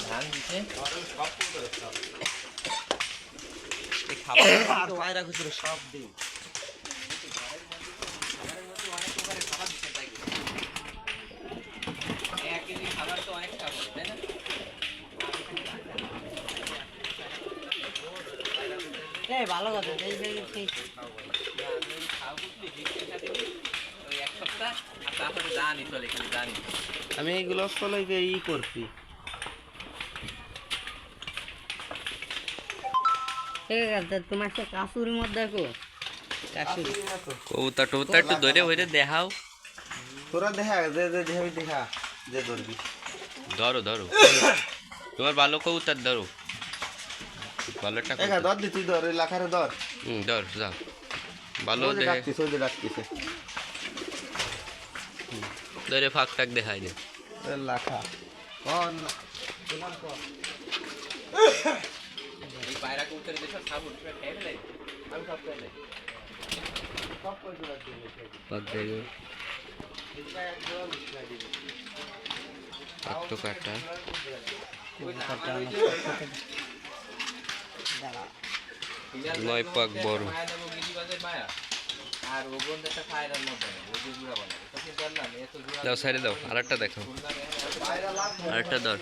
ধান দিচ্ছে পায়রা খুচরো সব দিন খাবার তো অনেক খাবার তাই না? ভালো কথা আমি এইগুলো চলে ই করছি তোমার সে কাসুর মধ্যে দেখো কবুতর টবুতর একটু ধরে হইতে দেখাও। তোরা দেখা যে যে দেখাবি দেখা যে ধরবি ধরো ধরো তোমার ভালো কবুতর ধরো ভালো একটা দেখা ধর দি তুই ধর এই লাখারে ধর ধর যাও ভালো ডাকতিস ওই যে ডাকতিছে ধরে ফাঁক টাক দেখাই দে লাখা কন তোমার কন এই পায়রা কবুতর দেখো খাবো খেয়ে ফেলে আমি সব খেয়ে নেই সব কই ধরে দিবি পাক দেগো এটা একদম মিশাই দিবি পাক তো কাটা নয় পাক বড় দাও সাইডে দাও আরেকটা দেখো আরেকটা ধর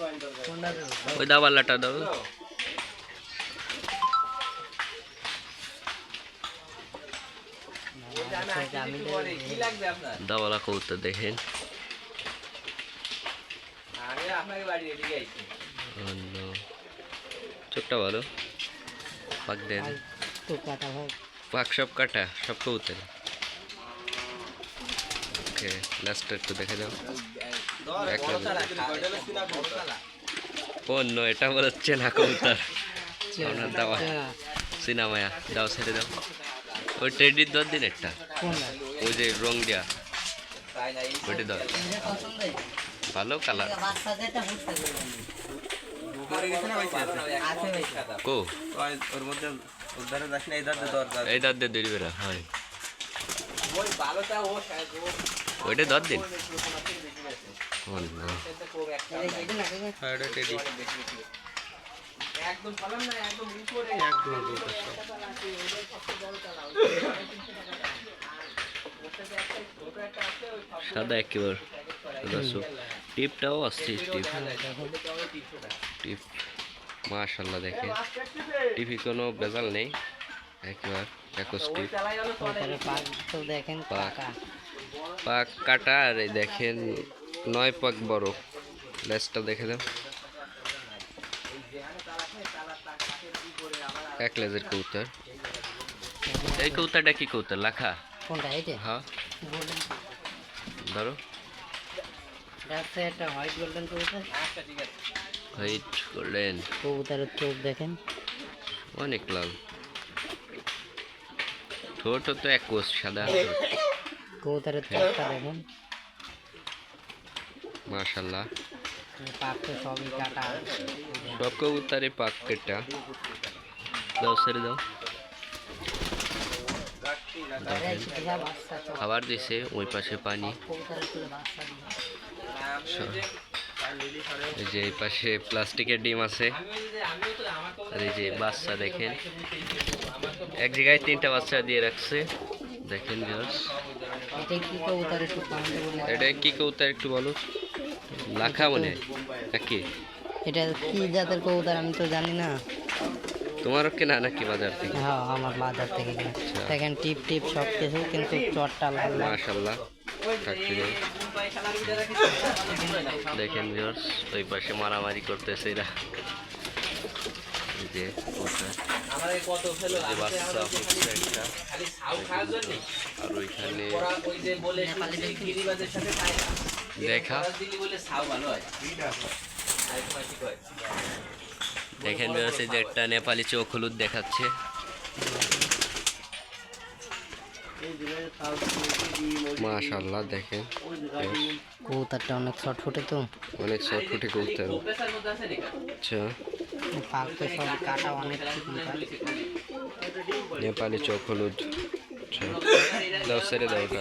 ওই দাবাল্লাটা দাও দাবালা কবুতর দেখেন চোখটা ভালো পাক দেন পাক সব কাটা সব কবুতর ওকে লাস্ট একটু দেখে দাও অন্য এটা বলছে না কবুতর আপনার দাওয়া সিনেমায়া দাও ছেড়ে দাও ওই টেডির দর দিন একটা ওই যে রং দিয়া ওইটা দর ভালো কালার কো ওর মধ্যে উদ্ধারে যাস না এই দাঁত ধর এই দাঁত দিয়ে দেরি বেরা হয় ওইটা দর দিন সাদা একেবারে টিপটাও আসছে টিপ মাশাল্লাহ দেখেন টিভি কোনো বেজাল নেই একেবারে একশ টিপ দেখেন পাক কাটা আর এই দেখেন 9 পাক বড় লেজটা দেখে দাও এক লেজের কবুতর এই কবুতরটা কি কবুতর লাখা কোনটা এইটা হ্যাঁ ধরো একটা হোয়াইট গোল্ডেন কবুতর হোয়াইট গোল্ডেন কবুতরের চোখ দেখেন অনেক লাল ঠোঁট তো এক কোষ সাদা কবুতরের চোখটা দেখেন মাশাআল্লাহ পাক তো সবই কাটা সব কবুতরে পাক কেটা দাও ছেড়ে দাও খাবার দিছে ওই পাশে পানি এই যে এই পাশে প্লাস্টিকের ডিম আছে আর এই যে বাচ্চা দেখেন এক জায়গায় 3টা বাচ্চা দিয়ে রাখছে দেখেন ভিউয়ার্স এটা কি কবুতর একটু বলো লাখা মনে নাকি এটা কি জাতের কবুতর আমি তো জানি না তোমারও কেনা নাকি বাজার থেকে হ্যাঁ আমার বাজার থেকে কেনা দেখেন টিপ টিপ সব কিছু কিন্তু চটটা লাল মাশাআল্লাহ দেখেন ভিউয়ার্স ওই পাশে মারামারি করতেছে এরা যে বাচ্চা হচ্ছে একটা আর ওইখানে দেখা দেখেন ভিউয়ার্স এই যে একটা নেপালি চোখ হলুদ দেখাচ্ছে মাশাআল্লাহ দেখেন কবুতরটা অনেক ছটফটে তো অনেক ছটফটে কবুতর আচ্ছা পাক তো সব কাটা অনেক নেপালি চোখ হলুদ আচ্ছা দাও ছেড়ে দাও ওটা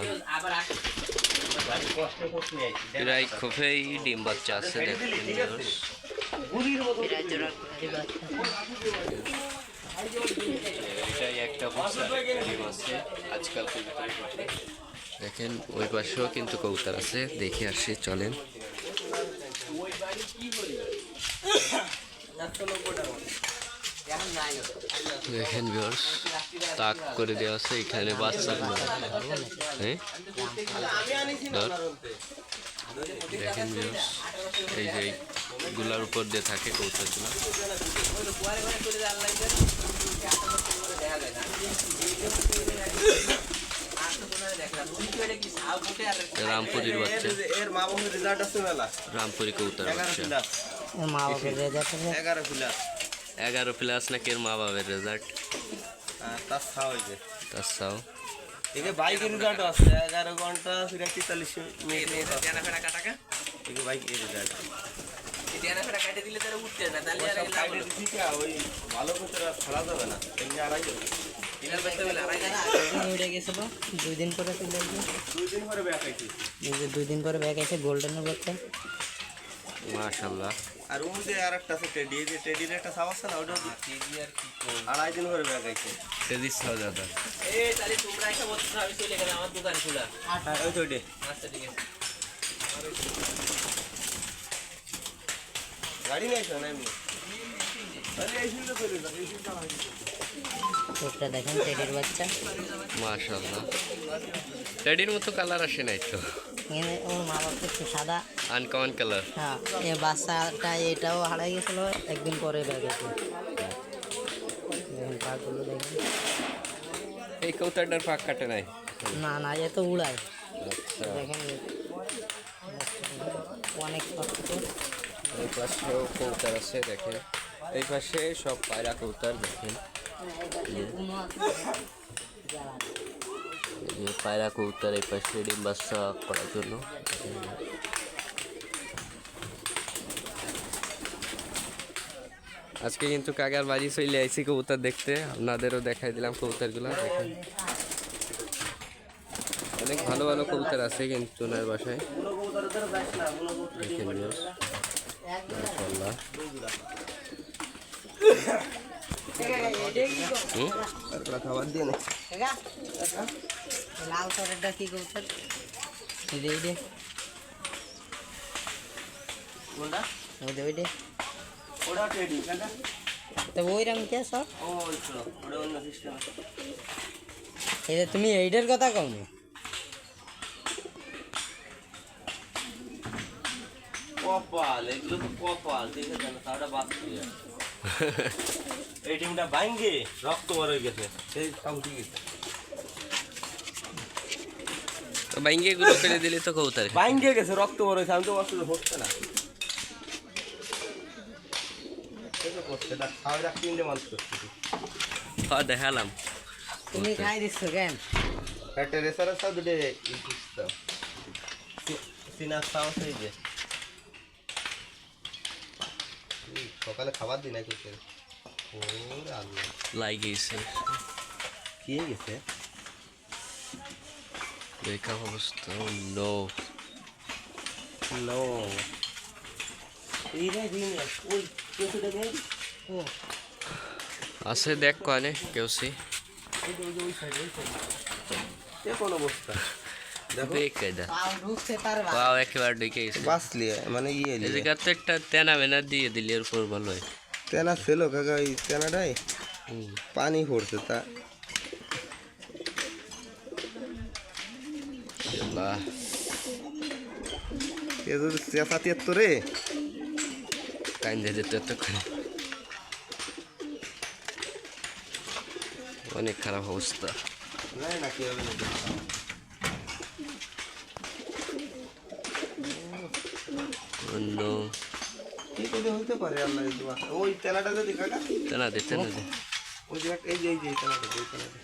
প্রায় খুবই ডিম বাচ্চা আছে দেখেন viewers। প্রায় জোড়া করে বাচ্চা। এটাই একটা কবুতর ডিম আছে আজকাল কবুতর দেখেন ওই পাশেও কিন্তু কবুতর আছে দেখে আসি চলেন দেখেন ভিউয়ার্স তাক করে দেওয়া আছে এখানে বাচ্চাগুলো হ্যাঁ ধর। দেখেন ভিউয়ার্স এই যে গুলার উপর দিয়ে থাকে কবুতরগুলো রামপুরির বাচ্চা এর মা বাবার রেজাল্ট আছে মেলা রামপুরি কবুতর 11 বাচ্চা প্লাস মা বাবার রেজাল্ট 11 প্লাস 11 প্লাস নাকি এর মা বাবার রেজাল্ট তার ছাও হইছে তার সাও একে বাইকের রেজাল্ট আছে 11 ঘন্টা 43 মিনিট জানা ফেরা কাটাকা একে বাইকের রেজাল্ট জানা ফেরা কাটে দিলে তারা উঠতে না তাহলে আর কাটে দিছি কি ওই ভালো করে ফেলা যাবে না এমনি আড়াই দিনের বাইতে বলে আড়াই না উড়ে গেছিল 2 দিন পরে চলে আসবে 2 দিন পরে ব্যাক আইছি এই যে 2 দিন পরে ব্যাগ আছে গোল্ডেনের বাচ্চা মাশাআল্লাহ আর ওই যে আরেকটা আছে টেডি এই যে টেডির একটা ছাও আছে না ওটা টেডি আর কি আড়াই দিন পরে ব্যাক আইছে তেজি সাও দাদা এই তাহলে তোমরা এসে বলছো আমি চলে গেলাম আমার দোকান খোলা ওই তো ডে আচ্ছা ঠিক আছে গাড়ি নাই শোনা এমনি তাহলে এই শুনতে চলে যাবে এই শুনতে আমার চোখটা দেখেন টেডির বাচ্চা মাশাআল্লাহ টেডির মতো কালার আসে নাই তো এখানে ওর মা বাবা একটু সাদা আনকমন কালার হ্যাঁ এই বাচ্চাটা এটাও হারাই গেছিল একদিন পরে ব্যাগ আছে দেখেন পাগুলো দেখেন এই কবুতরটার পাক কাটে নাই না না এ তো উড়ায় আচ্ছা দেখেন অনেক শক্ত এই পাশেও কবুতর আছে দেখেন এই পাশে সব পায়রা কবুতর দেখেন এই যে পায়রা কবুতর এই পাশে ডিম বাচ্চা করার জন্য আজকে কিন্তু কাকার বাড়ি চলে আইছি কবুতর দেখতে আপনাদেরও দেখাই দিলাম কবুতরগুলো দেখেন অনেক ভালো ভালো কবুতর আছে কিন্তু ওনার বাসায় দেখেন viewers। মাশাআল্লাহ খাবার দিয়ে না লাল কালারটা কি করতে এই যে কোনটা ওই যে ওটা টেডি কাকা তো ওই রং কে সব ওই তো ওটা অন্য সিস্টেম এই যে তুমি এইটার কথা কও না কপাল এগুলো তো কপাল দেখে জানো তাওটা বাঁচছে এই টিমটা ভাঙ্গে রক্ত বার হয়ে গেছে সেই সব ঠিক আছে তো বাইঙ্গে গুলো করে দিলে তো কবুতর ভাঙ্গে গেছে রক্ত বার হয়েছে আমি তো বলছি হচ্ছে না হ্যাঁ দেখালাম তুমি খাই দিচ্ছ কেন একটা রেসার সাথে দুটো সিনার সাউন্ড হয়ে যে সকালে খাবার দিই না কিছু ওরে আল্লাহ লাগিয়েছে কি হয়ে গেছে দেখা অবস্থা নো নো এই রে দিন ওই কিছুটা দেখ ও আছে দেখ কনে কেউসি ওই সাইড এ কোন অবস্থা দেখো দেখ এটা পাও ঢুকতে পারবা পাও একেবারে ঢুকে গেছে বাসলি মানে ইয়ে এই লিয়ে জায়গা তো একটা তেনা মেনা দিয়ে দিলে এর উপর ভালো হয় তেনা ছিল কাকা এই তেনাটাই পানি পড়ছে তা আল্লাহ এ যদি চেঁচা তেত্তো রে কাইন্দে যেত এতক্ষণ অনেক খারাপ অবস্থা নাই না কি হবে না অন্য কি করে হইতে পারে আল্লাহ দোয়া ওই তেনাটা যদি কাকা তেনা দে ওই যে এই যে তেনাটা ওই তেনাটা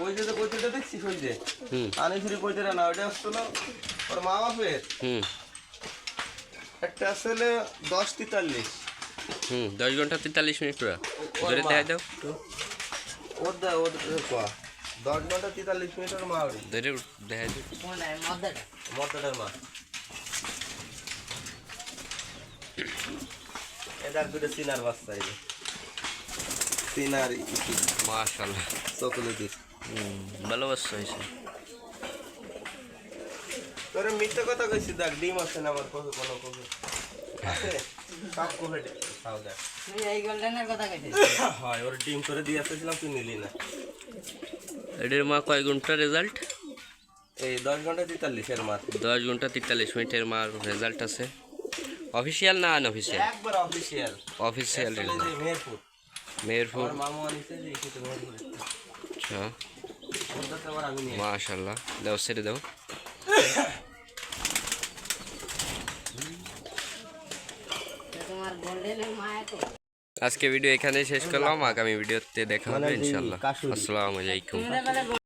ওই যে কইতেটা দেখছিস ওই যে হুম আনিসুরি কইতেটা না ওটা আসছিল ওর মা বাপের হুম একটা আসলে 10:43 10 ঘন্টা 43 মিনিট পুরা দূরে দেখা দাও ওর 10 ঘন্টা 43 মিনিটের মা ওর দূরে দেখা দাও মদ্দাটার মা এটা দুটো সিনার বাচ্চা এই যে সিনার মাশাআল্লাহ চকলেটিস ভালো বাচ্চা হয়েছে তোরে মিথ্যা কথা কইছি দেখ ডিম আছে না আমার কবে কোনো কবে আছে সব কবে খাও দেখ তুই এই গোল্ডেনের কথা কইছিস হয় ওর ডিম করে দিয়ে আসছিলাম তুই নিলি না এটার মা কয় ঘন্টা রেজাল্ট এই 10 ঘন্টা 43 এর মাত্র 10 ঘন্টা 43 মিনিটের মার রেজাল্ট আছে অফিসিয়াল না আনঅফিসিয়াল একবার অফিশিয়াল অফিসিয়াল এই রেজাল্ট যে মেহেরপুর মেহেরপুর আমার মামু আনিছে যে এসে মেহেরপুর আচ্ছা ওটা তো আবার আমি নিয়ে মাশাআল্লাহ দাও ছেড়ে দাও তোমার গোল্ডেনের মায়া তো আজকে ভিডিও এখানেই শেষ করলাম আগামী ভিডিওতে দেখা হবে ইনশাআল্লাহ কাশুরি। আসসালামু আলাইকুম তুমি